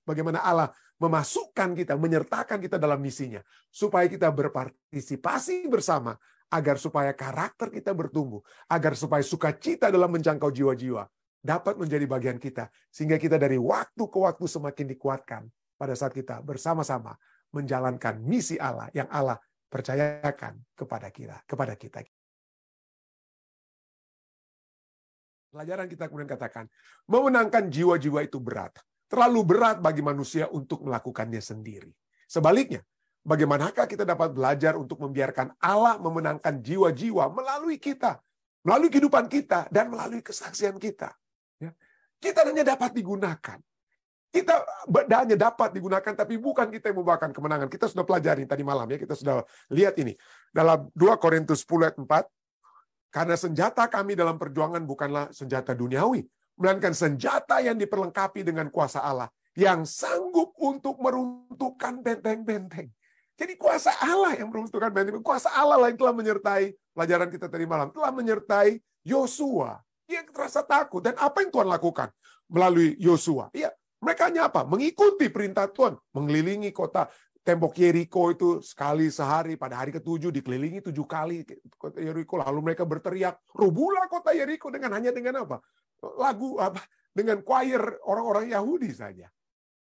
bagaimana Allah memasukkan kita, menyertakan kita dalam misinya. Supaya kita berpartisipasi bersama, agar supaya karakter kita bertumbuh, agar supaya sukacita dalam menjangkau jiwa-jiwa dapat menjadi bagian kita. Sehingga kita dari waktu ke waktu semakin dikuatkan pada saat kita bersama-sama menjalankan misi Allah yang Allah percayakan kepada kita. Pelajaran kita kemudian katakan, memenangkan jiwa-jiwa itu berat. Terlalu berat bagi manusia untuk melakukannya sendiri. Sebaliknya, bagaimanakah kita dapat belajar untuk membiarkan Allah memenangkan jiwa-jiwa melalui kita, melalui kehidupan kita, dan melalui kesaksian kita. Ya. Kita hanya dapat digunakan. Kita hanya dapat digunakan, tapi bukan kita yang membawakan kemenangan. Kita sudah pelajari tadi malam, ya, kita sudah lihat ini. Dalam 2 Korintus 10 ayat 4, karena senjata kami dalam perjuangan bukanlah senjata duniawi, melainkan senjata yang diperlengkapi dengan kuasa Allah, yang sanggup untuk meruntuhkan benteng-benteng. Jadi kuasa Allah yang meruntuhkan benteng. Kuasa Allah lah yang telah menyertai, pelajaran kita tadi malam, telah menyertai Yosua. Dia terasa takut. Dan apa yang Tuhan lakukan melalui Yosua? Ya, mereka hanya apa? Mengikuti perintah Tuhan. Mengelilingi kota. Tembok Yeriko itu sekali sehari, pada hari ke-7 dikelilingi 7 kali kota Yeriko. Lalu mereka berteriak, rubuhlah kota Yeriko hanya dengan apa? Lagu apa? Dengan choir orang-orang Yahudi saja.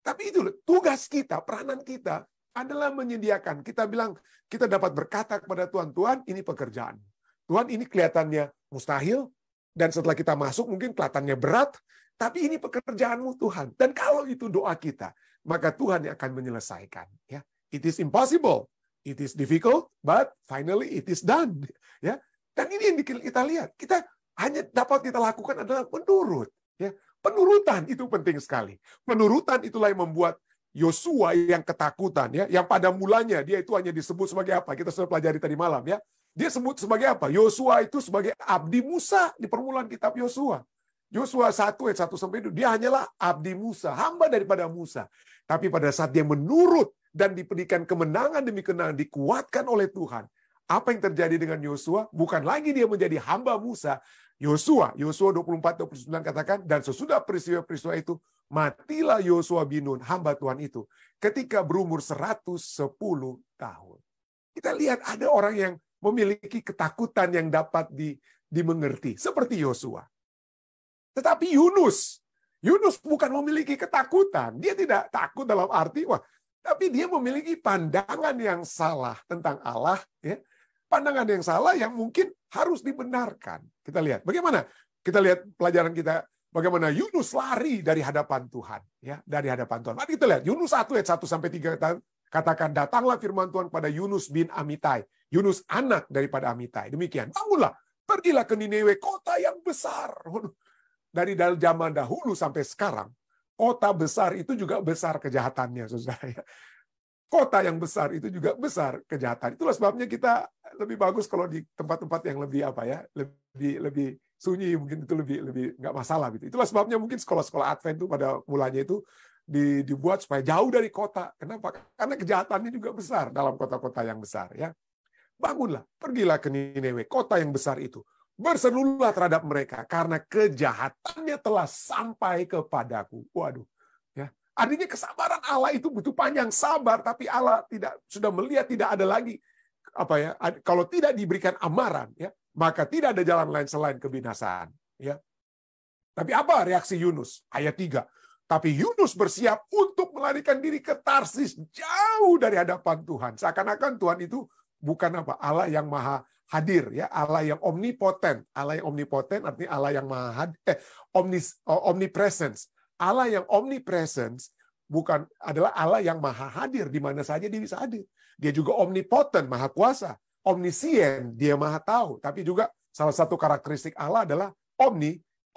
Tapi itu tugas kita, peranan kita adalah menyediakan. Kita bilang, kita dapat berkata kepada Tuhan, Tuhan ini pekerjaan. Tuhan ini kelihatannya mustahil, dan setelah kita masuk mungkin kelihatannya berat, tapi ini pekerjaanmu Tuhan. Dan kalau itu doa kita, maka Tuhan yang akan menyelesaikan. Ya, it is impossible, it is difficult, but finally it is done. Ya, dan ini yang kita lihat. Kita hanya dapat kita lakukan adalah menurut. Ya, penurutan itu penting sekali. Penurutan itulah yang membuat Yosua yang ketakutan, ya, yang pada mulanya dia itu hanya disebut sebagai apa? Kita sudah pelajari tadi malam, ya. Dia sebut sebagai apa? Yosua itu sebagai abdi Musa di permulaan kitab Yosua. Yosua 1 ayat 1 sampai 2, dia hanyalah abdi Musa, hamba daripada Musa. Tapi pada saat dia menurut dan diberikan kemenangan demi kemenangan, dikuatkan oleh Tuhan. Apa yang terjadi dengan Yosua? Bukan lagi dia menjadi hamba Musa. Yosua 24-29 katakan, dan sesudah peristiwa-peristiwa itu, matilah Yosua bin Nun, hamba Tuhan itu, ketika berumur 110 tahun. Kita lihat ada orang yang memiliki ketakutan yang dapat dimengerti, seperti Yosua. Tetapi Yunus bukan memiliki ketakutan. Dia tidak takut dalam arti, tapi dia memiliki pandangan yang salah tentang Allah. Ya. Pandangan yang salah yang mungkin harus dibenarkan. Kita lihat bagaimana. Kita lihat pelajaran kita, bagaimana Yunus lari dari hadapan Tuhan. Ya, dari hadapan Tuhan. Mari kita lihat, Yunus 1 ayat 1-3 katakan, datanglah firman Tuhan pada Yunus bin Amitai. Yunus anak daripada Amitai. Demikian, bangunlah, pergilah ke Niniwe, kota yang besar. Dari zaman dahulu sampai sekarang, kota besar itu juga besar kejahatannya, saudara. Kota yang besar itu juga besar kejahatan. Itulah sebabnya kita lebih bagus kalau di tempat-tempat yang lebih lebih sunyi, mungkin itu lebih nggak masalah gitu. Itulah sebabnya mungkin sekolah-sekolah Advent itu pada mulanya itu dibuat supaya jauh dari kota. Kenapa? Karena kejahatannya juga besar dalam kota-kota yang besar, ya. Bangunlah, pergilah ke Niniwe, kota yang besar itu. Berserulah terhadap mereka karena kejahatannya telah sampai kepadaku. Waduh, ya. Artinya kesabaran Allah itu butuh panjang sabar, tapi Allah sudah melihat tidak ada lagi kalau tidak diberikan amaran, ya, maka tidak ada jalan lain selain kebinasaan, ya. Tapi apa reaksi Yunus? Ayat 3. Tapi Yunus bersiap untuk melarikan diri ke Tarsis, jauh dari hadapan Tuhan. Seakan-akan Tuhan itu bukan Allah yang maha hadir, ya, Allah yang omnipoten. Allah yang omnipoten artinya Allah yang maha hadir, omnipresence. Allah yang omnipresence adalah Allah yang maha hadir di mana saja dia bisa hadir. Dia juga omnipoten, maha kuasa. Omniscient, dia maha tahu. Tapi juga salah satu karakteristik Allah adalah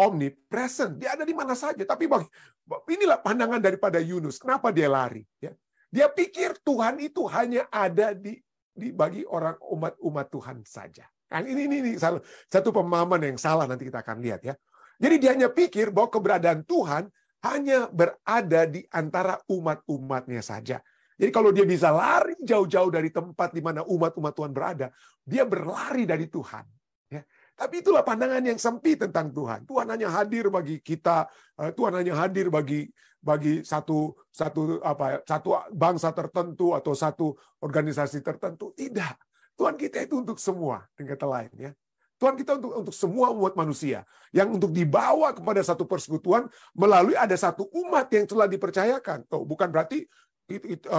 omnipresent. Dia ada di mana saja. Tapi inilah pandangan daripada Yunus. Kenapa dia lari? Ya. Dia pikir Tuhan itu hanya ada bagi orang umat Tuhan saja. Nah, ini satu pemahaman yang salah, nanti kita akan lihat, ya. Jadi dia hanya pikir bahwa keberadaan Tuhan hanya berada di antara umat-umatnya saja. Jadi kalau dia bisa lari jauh-jauh dari tempat di mana umat-umat Tuhan berada, dia berlari dari Tuhan. Ya. Tapi itulah pandangan yang sempit tentang Tuhan. Tuhan hanya hadir bagi kita, Tuhan hanya hadir bagi bagi satu bangsa tertentu atau satu organisasi tertentu. Tidak. Tuhan kita itu untuk semua, dengan kata lain ya. Tuhan kita untuk semua umat manusia yang untuk dibawa kepada satu persekutuan melalui ada satu umat yang telah dipercayakan. Bukan berarti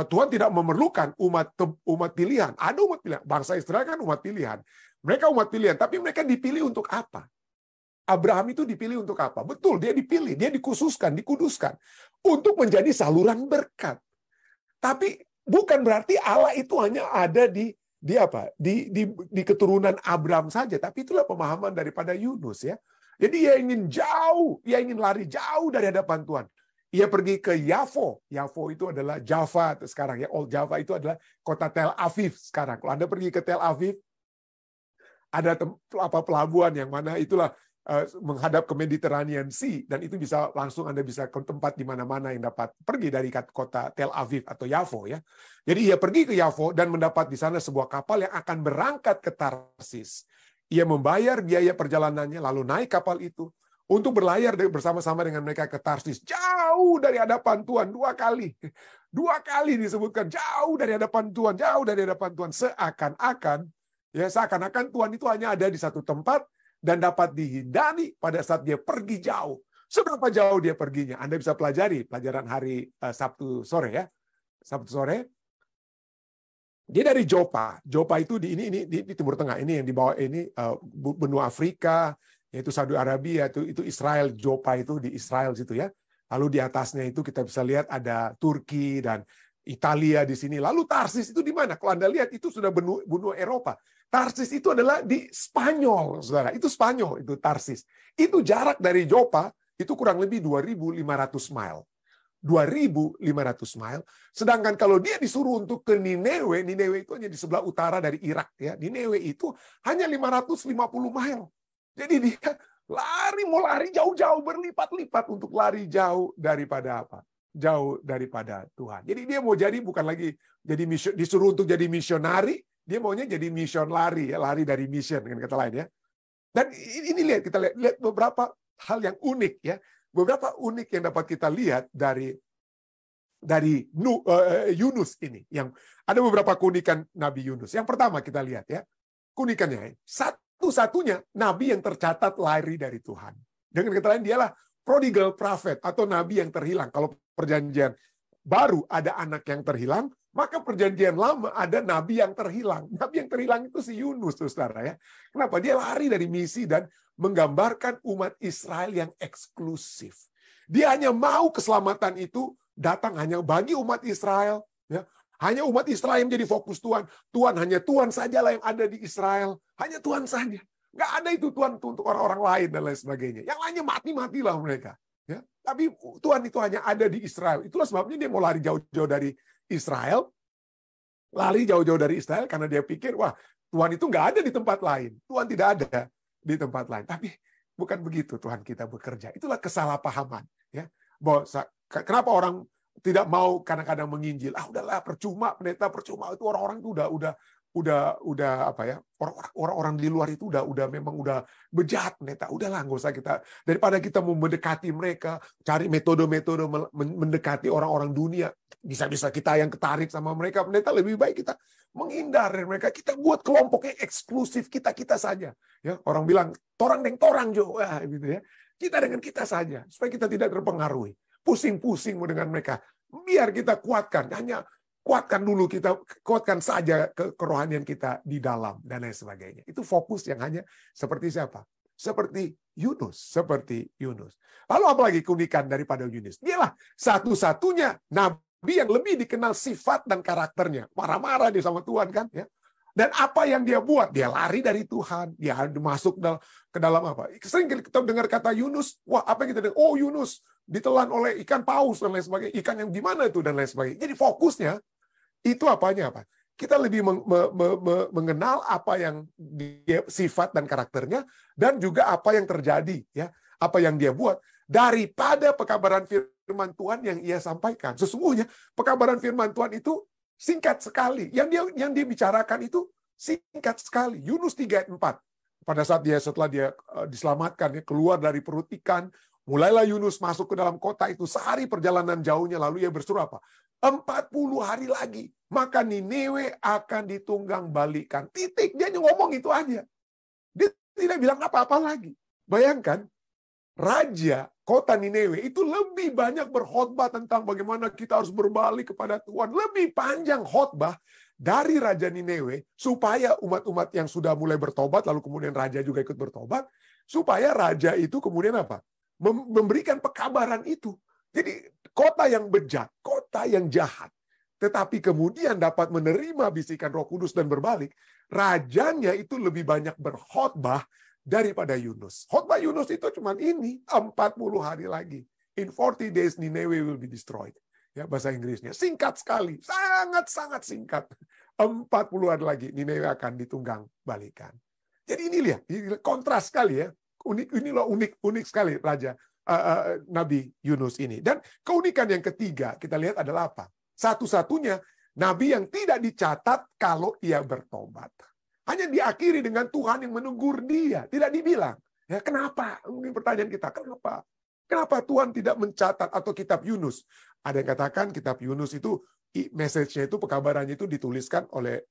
Tuhan tidak memerlukan umat pilihan. Ada umat pilihan. Bangsa Israel kan umat pilihan. Mereka umat pilihan, tapi mereka dipilih untuk apa? Abraham itu dipilih untuk apa? Betul, dia dipilih, dia dikhususkan, dikuduskan untuk menjadi saluran berkat. Tapi bukan berarti Allah itu hanya ada di keturunan Abraham saja, tapi itulah pemahaman daripada Yunus ya. Jadi ia ingin jauh, ia ingin lari jauh dari hadapan Tuhan. Ia pergi ke Yafo. Yafo itu adalah Java sekarang ya. Old Java itu adalah kota Tel Aviv sekarang. Kalau Anda pergi ke Tel Aviv, ada pelabuhan yang mana itulah menghadap ke Mediterranean Sea, dan itu bisa langsung Anda bisa ke tempat di mana-mana yang dapat pergi dari kota Tel Aviv atau Yafo ya. Jadi ia pergi ke Yafo dan mendapat di sana sebuah kapal yang akan berangkat ke Tarsis. Ia membayar biaya perjalanannya lalu naik kapal itu untuk berlayar bersama-sama dengan mereka ke Tarsis. Jauh dari hadapan Tuhan, 2 kali. 2 kali disebutkan jauh dari hadapan Tuhan, jauh dari hadapan Tuhan. Seakan-akan Tuhan itu hanya ada di satu tempat dan dapat dihindari pada saat dia pergi jauh. Seberapa jauh dia perginya? Anda bisa pelajari pelajaran hari Sabtu sore ya. Sabtu sore. Dia dari Joppa. Joppa itu di Timur Tengah. Ini yang di bawah ini benua Afrika, yaitu Saudi Arabia, itu Israel. Joppa itu di Israel situ ya. Lalu di atasnya itu kita bisa lihat ada Turki dan Italia di sini. Lalu Tarsis itu di mana? Kalau Anda lihat itu sudah benua Eropa. Tarsis itu adalah di Spanyol, saudara. Itu Spanyol, itu Tarsis. Itu jarak dari Joppa itu kurang lebih 2.500 mile. 2.500 mile. Sedangkan kalau dia disuruh untuk ke Nineveh, Nineveh itu hanya di sebelah utara dari Irak ya. Nineveh itu hanya 550 mile. Jadi dia mau lari jauh-jauh berlipat-lipat untuk lari jauh daripada apa? Jauh daripada Tuhan. Jadi dia mau jadi bukan lagi jadi disuruh untuk jadi misionari, dia maunya jadi mission lari ya, lari dari mission dengan kata lain ya. Dan ini kita lihat beberapa hal yang unik ya. Beberapa unik yang dapat kita lihat dari Yunus ini. Yang ada beberapa keunikan Nabi Yunus. Yang pertama kita lihat ya, keunikannya satu-satunya Nabi yang tercatat lari dari Tuhan. Dengan kata lain dialah prodigal prophet atau Nabi yang terhilang. Kalau perjanjian baru ada anak yang terhilang, maka perjanjian lama ada Nabi yang terhilang. Nabi yang terhilang itu si Yunus, saudara ya. Kenapa? Dia lari dari misi dan menggambarkan umat Israel yang eksklusif. Dia hanya mau keselamatan itu datang hanya bagi umat Israel. Ya. Hanya umat Israel yang menjadi fokus Tuhan. Hanya Tuhan sajalah yang ada di Israel. Hanya Tuhan saja. Nggak ada itu Tuhan untuk orang-orang lain dan lain sebagainya. Yang lainnya mati-matilah mereka. Ya. Tapi Tuhan itu hanya ada di Israel. Itulah sebabnya dia mau lari jauh-jauh dari Israel. Lari jauh-jauh dari Israel karena dia pikir, wah Tuhan itu nggak ada di tempat lain. Tuhan tidak ada di tempat lain. Tapi bukan begitu Tuhan kita bekerja. Itulah kesalahpahaman. Ya. Bahwa kenapa orang tidak mau kadang-kadang menginjil? Udahlah percuma, pendeta percuma. Itu orang-orang itu udah apa ya? Orang-orang di luar itu udah memang udah bejat, pendeta. Udahlah, nggak usah kita, daripada kita mau mendekati mereka, cari metode-metode mendekati orang-orang dunia. Bisa-bisa kita yang ketarik sama mereka, pendeta, lebih baik kita menghindar dari mereka. Kita buat kelompoknya eksklusif, kita saja. Ya, orang bilang torang Jo, gitu ya. Kita dengan kita saja, supaya kita tidak terpengaruhi. Pusing-pusing dengan mereka. Biar kita kuatkan, hanya kuatkan dulu, kita kuatkan saja kerohanian kita di dalam dan lain sebagainya. Itu fokus yang hanya seperti siapa? Seperti Yunus. Lalu apalagi keunikan daripada Yunus? Dialah satu-satunya nabi yang lebih dikenal sifat dan karakternya. Marah-marah dia sama Tuhan kan ya. Dan apa yang dia buat? Dia lari dari Tuhan. Dia masuk ke dalam apa? Sering kita dengar kata Yunus. Wah, apa yang kita dengar? Oh, Yunus ditelan oleh ikan paus dan lain sebagainya. Ikan yang gimana itu dan lain sebagainya. Jadi fokusnya itu apanya apa? Kita lebih mengenal apa yang dia sifat dan karakternya dan juga apa yang terjadi ya, apa yang dia buat daripada pekabaran firman Tuhan yang ia sampaikan. Sesungguhnya pekabaran firman Tuhan itu singkat sekali. Yang dia bicarakan itu singkat sekali. Yunus 3 ayat 4. Pada saat setelah dia diselamatkan, ya, keluar dari perut ikan, Mulailah Yunus masuk ke dalam kota itu, sehari perjalanan jauhnya, lalu ia berseru apa? 40 hari lagi, maka Niniwe akan ditunggang balikan. Titik, dia ngomong itu aja. Dia tidak bilang apa-apa lagi. Bayangkan, raja kota Niniwe itu lebih banyak berkhotbah tentang bagaimana kita harus berbalik kepada Tuhan. Lebih panjang khotbah dari Raja Niniwe, supaya umat-umat yang sudah mulai bertobat, lalu kemudian raja juga ikut bertobat, supaya raja itu kemudian apa? Memberikan pekabaran itu. Jadi kota yang bejat, kota yang jahat, tetapi kemudian dapat menerima bisikan Roh Kudus dan berbalik, rajanya itu lebih banyak berkhotbah daripada Yunus. Khotbah Yunus itu cuma ini, 40 hari lagi. In 40 days Nineveh will be destroyed. Ya, bahasa Inggrisnya singkat sekali, sangat-sangat singkat. 40 hari lagi Nineveh akan ditunggang balikan. Jadi ini lihat, kontras sekali ya. Unik sekali raja Nabi Yunus ini. Dan keunikan yang ketiga kita lihat adalah apa? Satu-satunya nabi yang tidak dicatat kalau ia bertobat. Hanya diakhiri dengan Tuhan yang menegur dia, tidak dibilang. Ya, kenapa? Mungkin pertanyaan kita, kenapa? Kenapa Tuhan tidak mencatat atau kitab Yunus? Ada yang katakan kitab Yunus itu message-nya itu, pekabarannya itu dituliskan oleh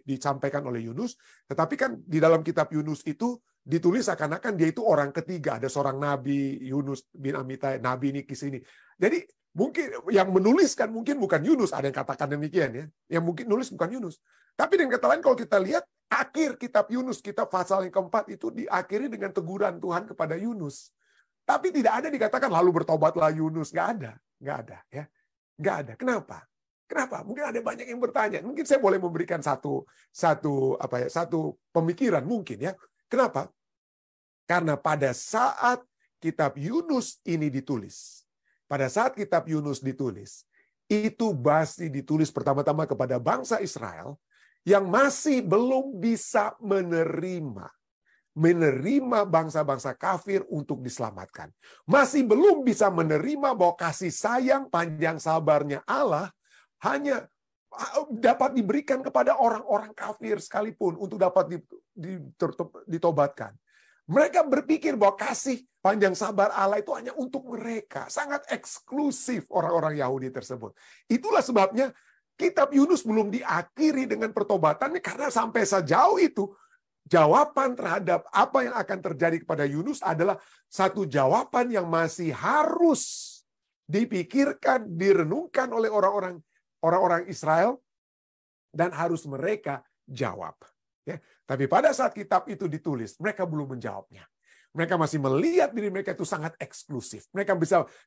disampaikan oleh Yunus, tetapi kan di dalam kitab Yunus itu ditulis seakan-akan dia itu orang ketiga, ada seorang nabi Yunus bin Amittai, nabi ini kisini. Jadi mungkin yang menuliskan mungkin bukan Yunus, ada yang katakan demikian ya. Yang mungkin nulis bukan Yunus. Tapi dengan kata lain kalau kita lihat akhir kitab Yunus, kitab pasal yang keempat itu diakhiri dengan teguran Tuhan kepada Yunus. Tapi tidak ada dikatakan lalu bertobatlah Yunus, nggak ada ya, nggak ada. Kenapa? Mungkin ada banyak yang bertanya. Mungkin saya boleh memberikan satu pemikiran mungkin ya. Kenapa? Karena pada saat kitab Yunus ini ditulis, itu pasti ditulis pertama-tama kepada bangsa Israel yang masih belum bisa menerima bangsa-bangsa kafir untuk diselamatkan. Masih belum bisa menerima bahwa kasih sayang panjang sabarnya Allah hanya dapat diberikan kepada orang-orang kafir sekalipun untuk dapat ditobatkan. Mereka berpikir bahwa kasih panjang sabar Allah itu hanya untuk mereka. Sangat eksklusif orang-orang Yahudi tersebut. Itulah sebabnya kitab Yunus belum diakhiri dengan pertobatannya, karena sampai sejauh itu jawaban terhadap apa yang akan terjadi kepada Yunus adalah satu jawaban yang masih harus dipikirkan, direnungkan oleh orang-orang Israel, dan harus mereka jawab. Ya. Tapi pada saat kitab itu ditulis, mereka belum menjawabnya. Mereka masih melihat diri mereka itu sangat eksklusif. Mereka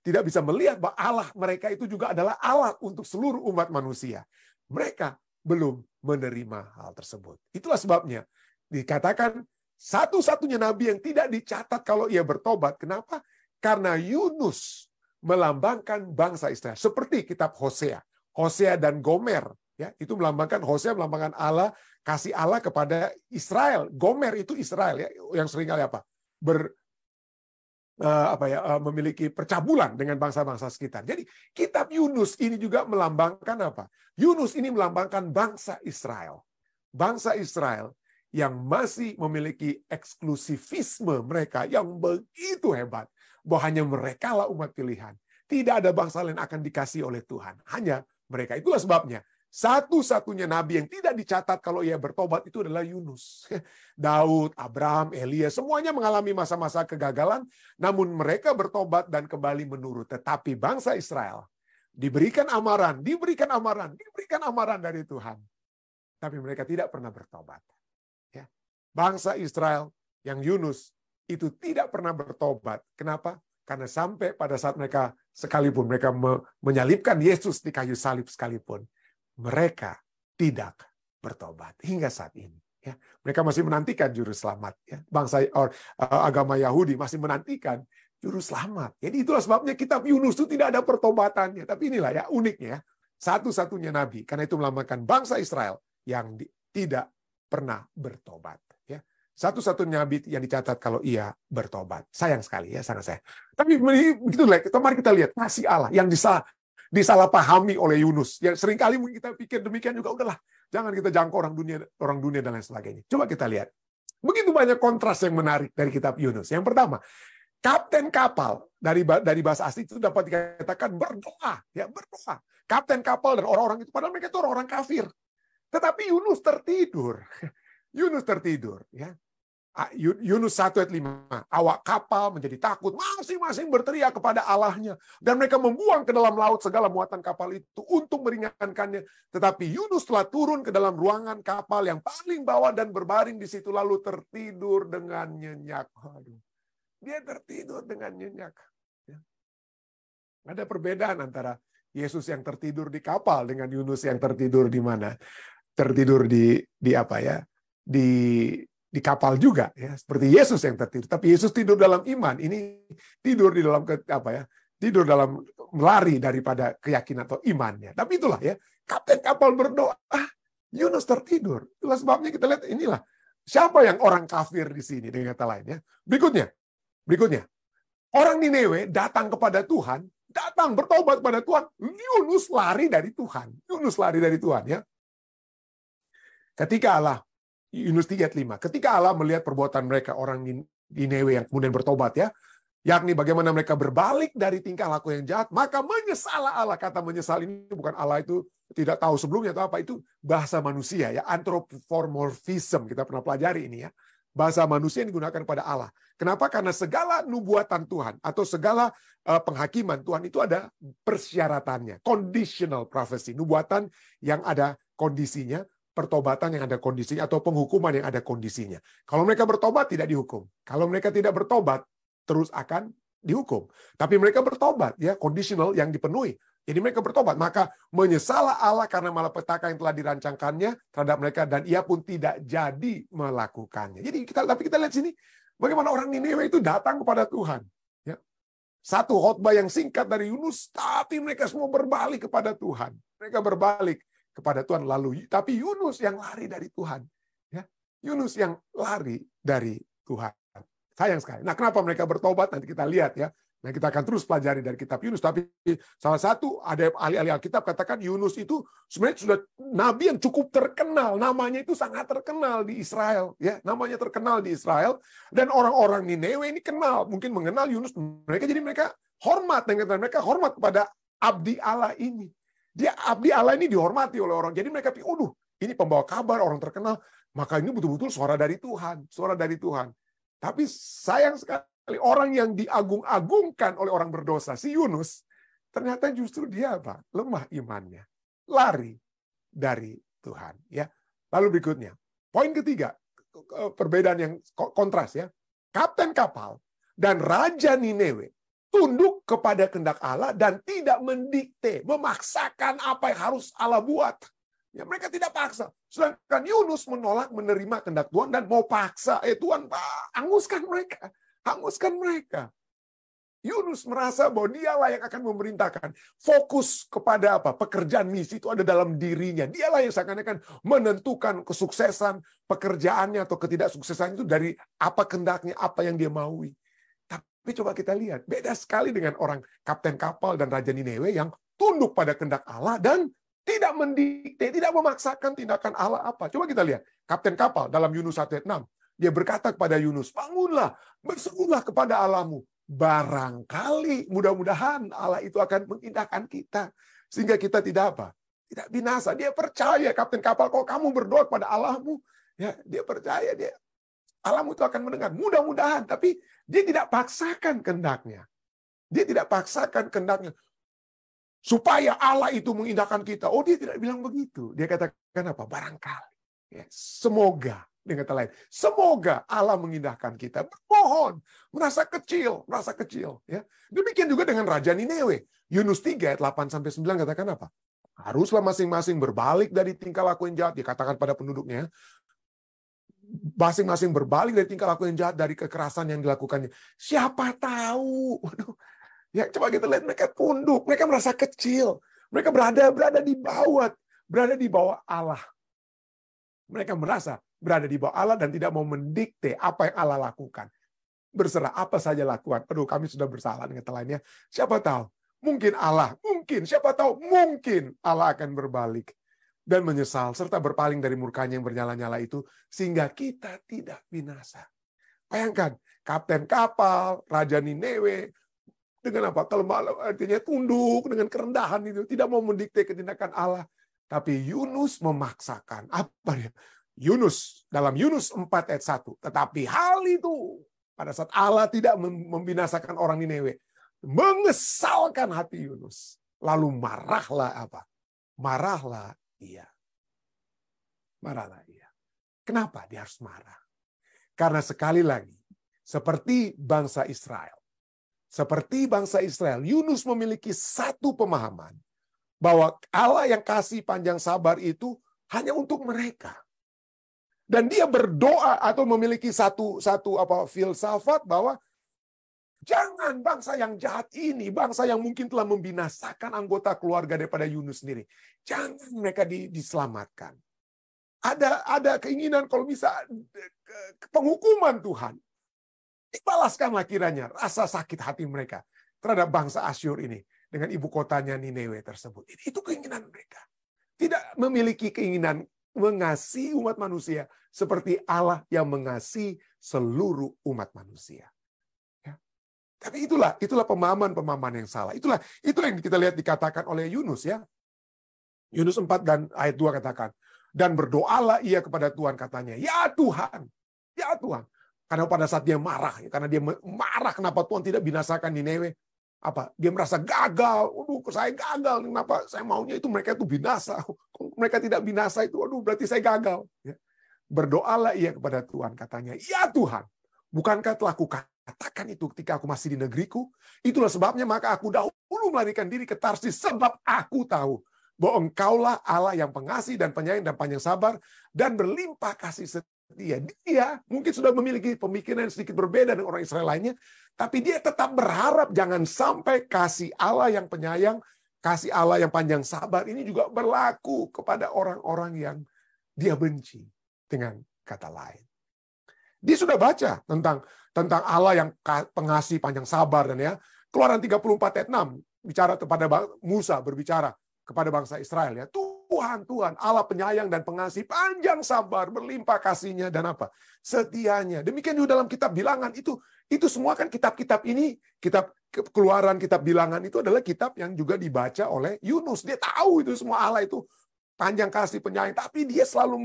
tidak bisa melihat bahwa Allah mereka itu juga adalah Allah untuk seluruh umat manusia. Mereka belum menerima hal tersebut. Itulah sebabnya dikatakan satu-satunya nabi yang tidak dicatat kalau ia bertobat. Kenapa? Karena Yunus melambangkan bangsa Israel. Seperti kitab Hosea. Hosea dan Gomer. Ya, itu melambangkan, Hosea melambangkan Allah, kasih Allah kepada Israel. Gomer itu Israel ya, yang seringkali memiliki percabulan dengan bangsa-bangsa sekitar. Jadi kitab Yunus ini juga melambangkan apa? Yunus ini melambangkan bangsa Israel. Bangsa Israel yang masih memiliki eksklusivisme mereka yang begitu hebat. Bahwa hanya mereka lah umat pilihan. Tidak ada bangsa lain akan dikasih oleh Tuhan. Hanya mereka. Itulah sebabnya satu-satunya nabi yang tidak dicatat kalau ia bertobat itu adalah Yunus. Daud, Abraham, Elia, semuanya mengalami masa-masa kegagalan, namun mereka bertobat dan kembali menurut. Tetapi bangsa Israel diberikan amaran dari Tuhan. Tapi mereka tidak pernah bertobat. Ya. Bangsa Israel yang Yunus itu tidak pernah bertobat. Kenapa? Karena sampai pada saat mereka sekalipun mereka menyalibkan Yesus di kayu salib sekalipun, mereka tidak bertobat hingga saat ini. Ya, mereka masih menantikan juru selamat. Ya, bangsa agama Yahudi masih menantikan juru selamat. Jadi itulah sebabnya kitab Yunus itu tidak ada pertobatannya. Tapi inilah ya uniknya, satu-satunya nabi. Karena itu melambangkan bangsa Israel yang tidak pernah bertobat. Ya, satu-satunya nabi yang dicatat kalau ia bertobat. Sayang sekali ya, sangat sayang. Tapi begitulah, mari kita lihat kasih Allah yang disalahpahami oleh Yunus. Ya, seringkali kita pikir demikian juga, udahlah, jangan kita jangkau orang dunia dan lain sebagainya. Coba kita lihat. Begitu banyak kontras yang menarik dari kitab Yunus. Yang pertama, Kapten kapal dari bahasa asli itu dapat dikatakan berdoa, ya berdoa. Kapten kapal dan orang-orang itu padahal mereka itu orang-orang kafir. Tetapi Yunus tertidur. Yunus tertidur, ya. Yunus 1 ayat 5. Awak kapal menjadi takut, masing-masing berteriak kepada Allahnya. Dan mereka membuang ke dalam laut segala muatan kapal itu untuk meringankannya. Tetapi Yunus telah turun ke dalam ruangan kapal yang paling bawah dan berbaring di situ lalu tertidur dengan nyenyak. Aduh. Dia tertidur dengan nyenyak. Ya. Ada perbedaan antara Yesus yang tertidur di kapal dengan Yunus yang tertidur di mana? Tertidur di apa ya? Di kapal juga ya, seperti Yesus yang tertidur. Tapi Yesus tidur dalam iman, ini tidur di dalam apa ya? Tidur dalam melari daripada keyakinan atau imannya. Tapi itulah ya, kapten kapal berdoa, Yunus tertidur. Itulah sebabnya kita lihat inilah siapa yang orang kafir di sini dengan kata lain ya. Berikutnya. Orang Niniwe datang kepada Tuhan, datang bertobat kepada Tuhan. Yunus lari dari Tuhan. Yunus lari dari Tuhan ya. Ketika Allah Yunus 3:5. Ketika Allah melihat perbuatan mereka, orang Niniwe yang kemudian bertobat ya, yakni bagaimana mereka berbalik dari tingkah laku yang jahat, maka menyesal Allah. Kata menyesal ini bukan Allah itu tidak tahu sebelumnya atau apa, itu bahasa manusia ya, anthropomorphism, kita pernah pelajari ini ya. Bahasa manusia yang digunakan pada Allah. Kenapa? Karena segala nubuatan Tuhan atau segala penghakiman Tuhan itu ada persyaratannya, conditional prophecy, nubuatan yang ada kondisinya, pertobatan yang ada kondisinya, atau penghukuman yang ada kondisinya. Kalau mereka bertobat, tidak dihukum. Kalau mereka tidak bertobat, terus akan dihukum. Tapi mereka bertobat, ya, conditional yang dipenuhi. Jadi mereka bertobat, maka menyesalah Allah karena malapetaka yang telah dirancangkannya terhadap mereka, dan ia pun tidak jadi melakukannya. Jadi tapi kita lihat sini, bagaimana orang Niniwe itu datang kepada Tuhan. Ya. Satu khotbah yang singkat dari Yunus, tapi mereka semua berbalik kepada Tuhan. Mereka berbalik kepada Tuhan lalu, tapi Yunus yang lari dari Tuhan, ya, Yunus yang lari dari Tuhan. Sayang sekali. Nah, kenapa mereka bertobat? Nanti kita lihat ya. Nah, kita akan terus pelajari dari kitab Yunus. Tapi salah satu ada ahli-ahli Alkitab katakan Yunus itu sebenarnya sudah nabi yang cukup terkenal. Namanya itu sangat terkenal di Israel, ya. Namanya terkenal di Israel, dan orang-orang Niniwe ini kenal, mungkin mengenal Yunus. Jadi mereka hormat, dengan mereka hormat kepada abdi Allah ini. Dia abdi Allah ini dihormati oleh orang. Jadi mereka pikir, ini pembawa kabar, orang terkenal. Maka ini betul-betul suara dari Tuhan. Suara dari Tuhan. Tapi sayang sekali, orang yang diagung-agungkan oleh orang berdosa, si Yunus, ternyata justru dia apa? Lemah imannya. Lari dari Tuhan. Ya. Lalu berikutnya. Poin ketiga. Perbedaan yang kontras ya. Kapten kapal dan Raja Niniwe tunduk kepada kehendak Allah dan tidak mendikte, memaksakan apa yang harus Allah buat. Ya, mereka tidak paksa. Sedangkan Yunus menolak menerima kehendak Tuhan dan mau paksa. Tuhan, hanguskan mereka. Hanguskan mereka. Yunus merasa bahwa dialah yang akan memerintahkan. Fokus kepada apa? Pekerjaan misi itu ada dalam dirinya. Dialah yang seakan-akan menentukan kesuksesan pekerjaannya atau ketidaksuksesan itu dari apa kehendaknya, apa yang dia maui. Tapi coba kita lihat, beda sekali dengan orang kapten kapal dan Raja Niniwe yang tunduk pada kehendak Allah dan tidak mendikte, tidak memaksakan tindakan Allah apa. Coba kita lihat, kapten kapal dalam Yunus 1 ayat 6. Dia berkata kepada Yunus, bangunlah, berserulah kepada Allahmu. Barangkali, mudah-mudahan Allah itu akan mengindahkan kita. Sehingga kita tidak apa? Tidak binasa. Dia percaya, kapten kapal, kalau kamu berdoa kepada Allahmu, ya, dia percaya, Allahmu itu akan mendengar. Mudah-mudahan, tapi dia tidak paksakan kehendaknya. Dia tidak paksakan kehendaknya. Supaya Allah itu mengindahkan kita. Oh, dia tidak bilang begitu. Dia katakan apa? Barangkali. Ya, semoga. Dengan kata lain, semoga Allah mengindahkan kita. Bermohon. Merasa kecil. Merasa kecil. Ya. Demikian juga dengan Raja Niniwe. Yunus 3 ayat 8-9 katakan apa? Haruslah masing-masing berbalik dari tingkah laku yang jahat. Dikatakan pada penduduknya. Masing-masing berbalik dari tingkah laku yang jahat, dari kekerasan yang dilakukannya. Siapa tahu? Waduh. Ya, coba kita lihat, mereka tunduk, mereka merasa kecil, mereka berada di bawah Allah. Mereka merasa berada di bawah Allah dan tidak mau mendikte apa yang Allah lakukan. Berserah apa saja lakukan. Aduh, kami sudah bersalah dengan lainnya. Siapa tahu? Mungkin siapa tahu? Mungkin Allah akan berbalik dan menyesal serta berpaling dari murkanya yang bernyala-nyala itu sehingga kita tidak binasa. Bayangkan, kapten kapal, Raja Nineve, dengan apa? Artinya tunduk dengan kerendahan itu, tidak mau mendikte tindakan Allah. Tapi Yunus memaksakan. Apa dia? Yunus, dalam Yunus 4 ayat 1. Tetapi hal itu, pada saat Allah tidak membinasakan orang Nineve, mengesalkan hati Yunus. Lalu marahlah apa? Marahlah ia. Marahlah ia. Kenapa dia harus marah? Karena sekali lagi, seperti bangsa Israel. Seperti bangsa Israel, Yunus memiliki satu pemahaman bahwa Allah yang kasih panjang sabar itu hanya untuk mereka. Dan dia berdoa atau memiliki satu filsafat bahwa jangan bangsa yang jahat ini, bangsa yang mungkin telah membinasakan anggota keluarga daripada Yunus sendiri, jangan mereka diselamatkan. Ada keinginan kalau bisa penghukuman Tuhan. Dibalaskanlah kiranya rasa sakit hati mereka terhadap bangsa Asyur ini dengan ibu kotanya Nineve tersebut. Itu keinginan mereka. Tidak memiliki keinginan mengasihi umat manusia seperti Allah yang mengasihi seluruh umat manusia. Ya. Tapi itulah pemahaman yang salah. Itulah yang kita lihat dikatakan oleh Yunus ya. Yunus 4 dan ayat 2 katakan, dan berdoalah ia kepada Tuhan katanya, ya Tuhan. Karena pada saat dia marah, karena dia marah kenapa Tuhan tidak binasakan Nineve, dia merasa gagal. Saya gagal. Kenapa saya maunya itu mereka itu binasa? Mereka tidak binasa itu, berarti saya gagal. Ya. Berdoalah ia kepada Tuhan katanya, ya Tuhan, bukankah telah kukatakan itu ketika aku masih di negeriku? Itulah sebabnya maka aku dahulu melarikan diri ke Tarsis, sebab aku tahu bahwa Engkaulah Allah yang pengasih dan penyayang dan panjang sabar dan berlimpah kasih setia. Dia mungkin sudah memiliki pemikiran yang sedikit berbeda dengan orang Israel lainnya, tapi dia tetap berharap jangan sampai kasih Allah yang penyayang, kasih Allah yang panjang sabar ini juga berlaku kepada orang-orang yang dia benci. Dengan kata lain, dia sudah baca tentang Allah yang pengasih panjang sabar, dan ya Keluaran 34 ayat 6 bicara kepada Musa, berbicara kepada bangsa Israel ya, Tuhan Allah penyayang dan pengasih, panjang sabar, berlimpah kasihnya dan apa? Setianya. Demikian juga dalam kitab Bilangan itu semua kan kitab-kitab ini, kitab Keluaran, kitab Bilangan itu adalah kitab yang juga dibaca oleh Yunus. Dia tahu itu semua Allah itu panjang kasih penyayang, tapi dia selalu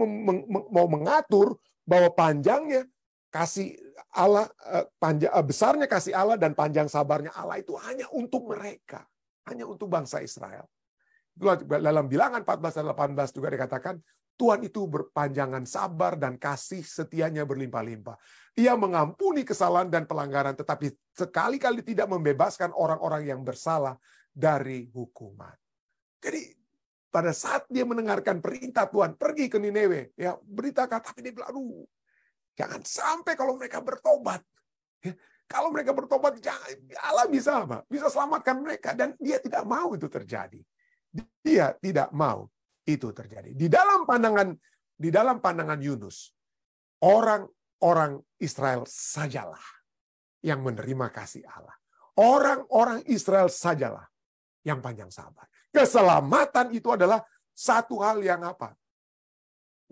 mau mengatur bahwa panjangnya kasih Allah, besarnya kasih Allah dan panjang sabarnya Allah itu hanya untuk mereka, hanya untuk bangsa Israel. Dalam Bilangan 14 dan 18 juga dikatakan, Tuhan itu berpanjangan sabar dan kasih setianya berlimpah-limpah. Ia mengampuni kesalahan dan pelanggaran, tetapi sekali-kali tidak membebaskan orang-orang yang bersalah dari hukuman. Jadi pada saat dia mendengarkan perintah Tuhan, pergi ke Nineve, ya beritakan, tapi dia bilang, jangan sampai kalau mereka bertobat. Ya, kalau mereka bertobat, Allah bisa apa? Bisa selamatkan mereka, dan dia tidak mau itu terjadi. Dia tidak mau itu terjadi. Di dalam pandangan Yunus, orang-orang Israel sajalah yang menerima kasih Allah. Orang-orang Israel sajalah yang panjang sabar. Keselamatan itu adalah satu hal yang apa?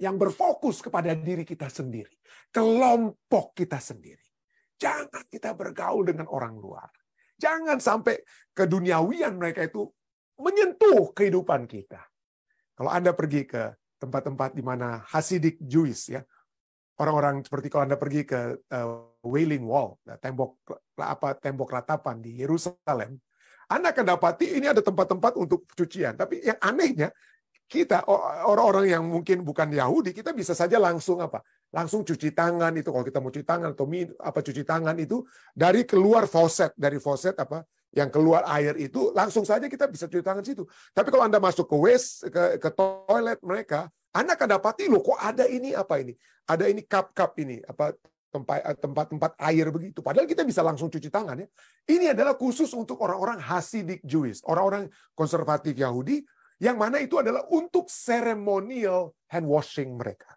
Yang berfokus kepada diri kita sendiri. Kelompok kita sendiri. Jangan kita bergaul dengan orang luar. Jangan sampai keduniawian mereka itu menyentuh kehidupan kita. Kalau Anda pergi ke tempat-tempat di mana Hasidic Jewish, ya, orang-orang seperti kalau Anda pergi ke Wailing Wall, tembok ratapan di Yerusalem, Anda akan dapati ini ada tempat-tempat untuk cucian. Tapi yang anehnya, kita orang-orang yang mungkin bukan Yahudi, kita bisa saja langsung langsung cuci tangan itu, kalau kita mau cuci tangan atau cuci tangan itu dari keluar faucet, yang keluar air itu langsung saja kita bisa cuci tangan situ. Tapi kalau Anda masuk ke toilet mereka, Anda akan dapati kok ada ini ada ini cup ini tempat-tempat air begitu. Padahal kita bisa langsung cuci tangan ya. Ini adalah khusus untuk orang-orang Hasidic Jewish, orang-orang konservatif Yahudi, yang mana itu adalah untuk seremonial hand washing mereka.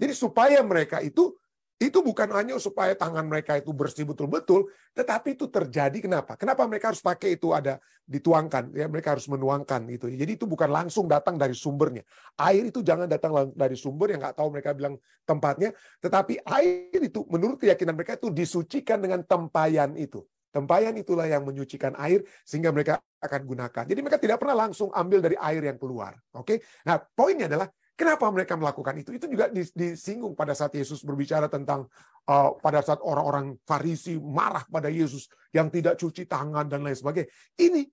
Jadi supaya mereka itu Itu bukan hanya supaya tangan mereka itu bersih betul-betul, tetapi itu terjadi kenapa? Kenapa mereka harus pakai itu ada dituangkan, ya mereka harus menuangkan itu. Jadi itu bukan langsung datang dari sumbernya. Air itu jangan datang dari sumber yang nggak tahu mereka bilang tempatnya, tetapi air itu menurut keyakinan mereka itu disucikan dengan tempayan itu. Tempayan itulah yang menyucikan air sehingga mereka akan gunakan. Jadi mereka tidak pernah langsung ambil dari air yang keluar. Oke? Nah, poinnya adalah kenapa mereka melakukan itu? Itu juga disinggung pada saat Yesus berbicara tentang pada saat orang-orang Farisi marah pada Yesus yang tidak cuci tangan dan lain sebagainya. Ini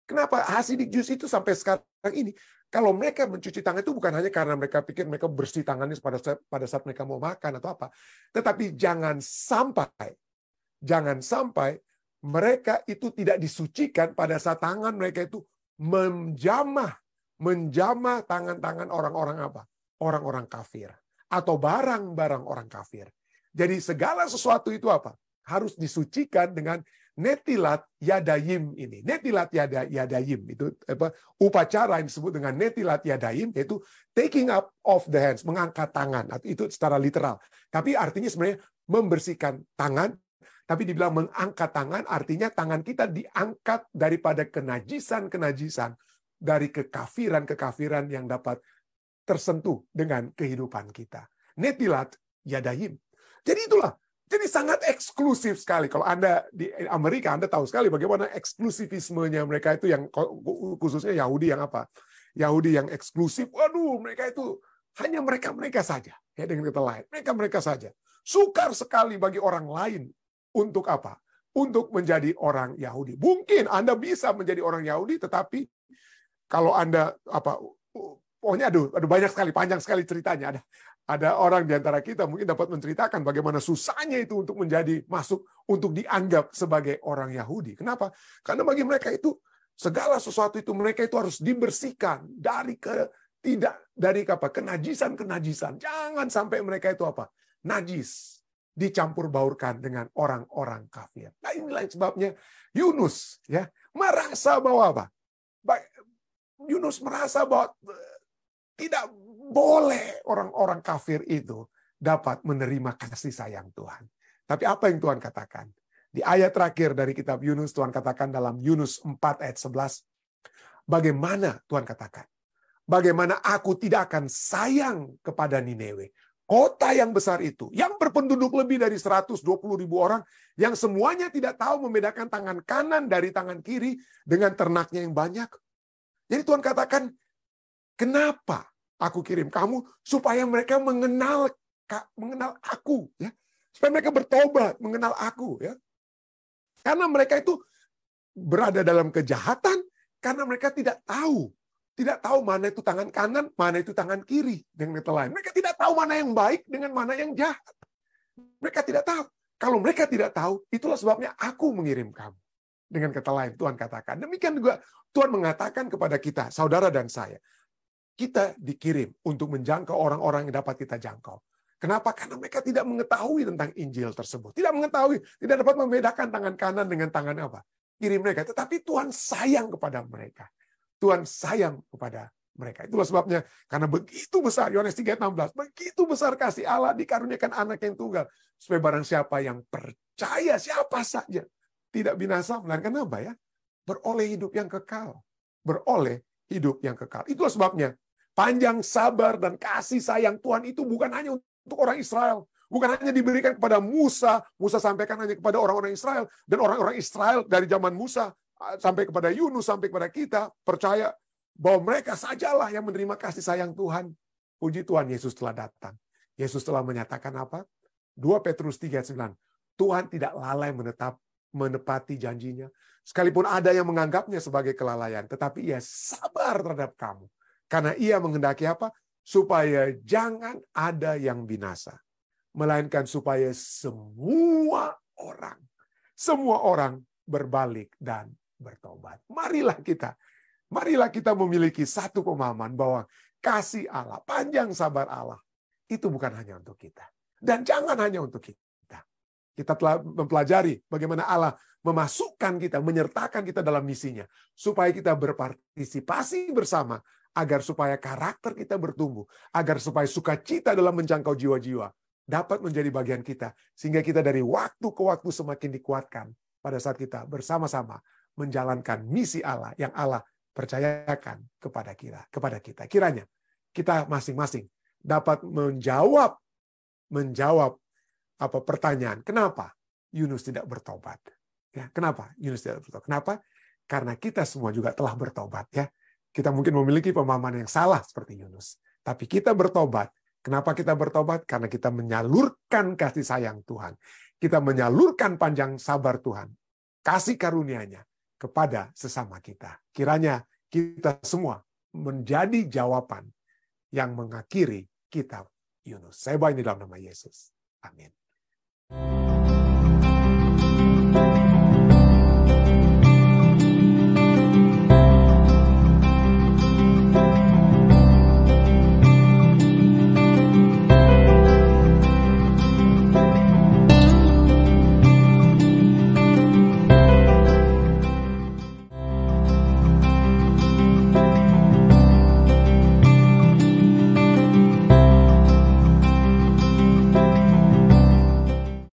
kenapa Hasidic Jews itu sampai sekarang ini, kalau mereka mencuci tangan itu bukan hanya karena mereka pikir mereka bersih tangannya pada saat mereka mau makan atau apa, tetapi jangan sampai mereka itu tidak disucikan pada saat tangan mereka itu menjamah tangan-tangan orang-orang apa? Orang-orang kafir. Atau barang-barang orang kafir. Jadi segala sesuatu itu apa? Harus disucikan dengan netilat yadayim ini. Netilat yadayim. Itu upacara yang disebut dengan netilat yadayim, yaitu taking up of the hands, mengangkat tangan. Itu secara literal. Tapi artinya sebenarnya membersihkan tangan. Tapi dibilang mengangkat tangan, artinya tangan kita diangkat daripada kenajisan-kenajisan, dari kekafiran-kekafiran yang dapat tersentuh dengan kehidupan kita. Netilat yadayim. Jadi itulah. Jadi sangat eksklusif sekali. Kalau Anda di Amerika, Anda tahu sekali bagaimana eksklusivismenya mereka itu, yang khususnya Yahudi yang apa? Yahudi yang eksklusif. Waduh, mereka itu hanya mereka saja. Ya, dengan kata lain, mereka saja. Sukar sekali bagi orang lain untuk apa? Untuk menjadi orang Yahudi. Mungkin Anda bisa menjadi orang Yahudi, tetapi kalau Anda pokoknya aduh banyak sekali, panjang sekali ceritanya. Ada orang di antara kita mungkin dapat menceritakan bagaimana susahnya itu untuk untuk dianggap sebagai orang Yahudi. Kenapa? Karena bagi mereka itu segala sesuatu itu mereka itu harus dibersihkan dari kenajisan-kenajisan. Jangan sampai mereka itu najis, dicampur baurkan dengan orang-orang kafir. Nah, inilah sebabnya Yunus merasa bahwa Yunus merasa bahwa tidak boleh orang-orang kafir itu dapat menerima kasih sayang Tuhan. Tapi apa yang Tuhan katakan? Di ayat terakhir dari kitab Yunus, Tuhan katakan dalam Yunus 4 ayat 11, bagaimana Tuhan katakan? Bagaimana aku tidak akan sayang kepada Nineve, kota yang besar itu, yang berpenduduk lebih dari 120.000 orang, yang semuanya tidak tahu membedakan tangan kanan dari tangan kiri dengan ternaknya yang banyak. Jadi Tuhan katakan, kenapa aku kirim kamu? Supaya mereka mengenal aku. Ya. Supaya mereka bertobat, mengenal aku. Ya. Karena mereka itu berada dalam kejahatan, karena mereka tidak tahu. Tidak tahu mana itu tangan kanan, mana itu tangan kiri. Dengan kata lain, mereka tidak tahu mana yang baik dengan mana yang jahat. Mereka tidak tahu. Kalau mereka tidak tahu, itulah sebabnya aku mengirim kamu. Dengan kata lain, Tuhan katakan. Demikian juga Tuhan mengatakan kepada kita, saudara dan saya, kita dikirim untuk menjangkau orang-orang yang dapat kita jangkau. Kenapa? Karena mereka tidak mengetahui tentang Injil tersebut. Tidak mengetahui, tidak dapat membedakan tangan kanan dengan tangan kiri mereka. Tetapi Tuhan sayang kepada mereka. Tuhan sayang kepada mereka. Itulah sebabnya, karena begitu besar, Yohanes 3:16, begitu besar kasih Allah dikaruniakan anak yang tunggal. Supaya barang siapa yang percaya, siapa saja, tidak binasa, melainkan beroleh hidup yang kekal. Beroleh hidup yang kekal. Itulah sebabnya panjang sabar dan kasih sayang Tuhan itu bukan hanya untuk orang Israel. Bukan hanya diberikan kepada Musa. Musa sampaikan hanya kepada orang-orang Israel. Dan orang-orang Israel dari zaman Musa sampai kepada Yunus, sampai kepada kita, percaya bahwa mereka sajalah yang menerima kasih sayang Tuhan. Puji Tuhan, Yesus telah datang. Yesus telah menyatakan apa? 2 Petrus 3:9. Tuhan tidak lalai menepati janjinya. Sekalipun ada yang menganggapnya sebagai kelalaian, tetapi ia sabar terhadap kamu. Karena ia menghendaki apa? Supaya jangan ada yang binasa. Melainkan supaya semua orang berbalik dan bertobat. Marilah kita memiliki satu pemahaman bahwa kasih Allah, panjang sabar Allah, itu bukan hanya untuk kita. Dan jangan hanya untuk kita. Kita telah mempelajari bagaimana Allah memasukkan kita, menyertakan kita dalam misinya. Supaya kita berpartisipasi bersama, agar supaya karakter kita bertumbuh. Agar supaya sukacita dalam menjangkau jiwa-jiwa dapat menjadi bagian kita, sehingga kita dari waktu ke waktu semakin dikuatkan pada saat kita bersama-sama menjalankan misi Allah yang Allah percayakan kepada kita. Kiranya kita masing-masing dapat menjawab pertanyaan, kenapa Yunus tidak bertobat? Ya, kenapa Yunus tidak bertobat? Kenapa? Karena kita semua juga telah bertobat, ya. Kita mungkin memiliki pemahaman yang salah seperti Yunus, tapi kita bertobat. Kenapa kita bertobat? Karena kita menyalurkan kasih sayang Tuhan. Kita menyalurkan panjang sabar Tuhan, kasih karunia-Nya kepada sesama kita. Kiranya kita semua menjadi jawaban yang mengakhiri kitab Yunus. Saya bawa ini dalam nama Yesus. Amin.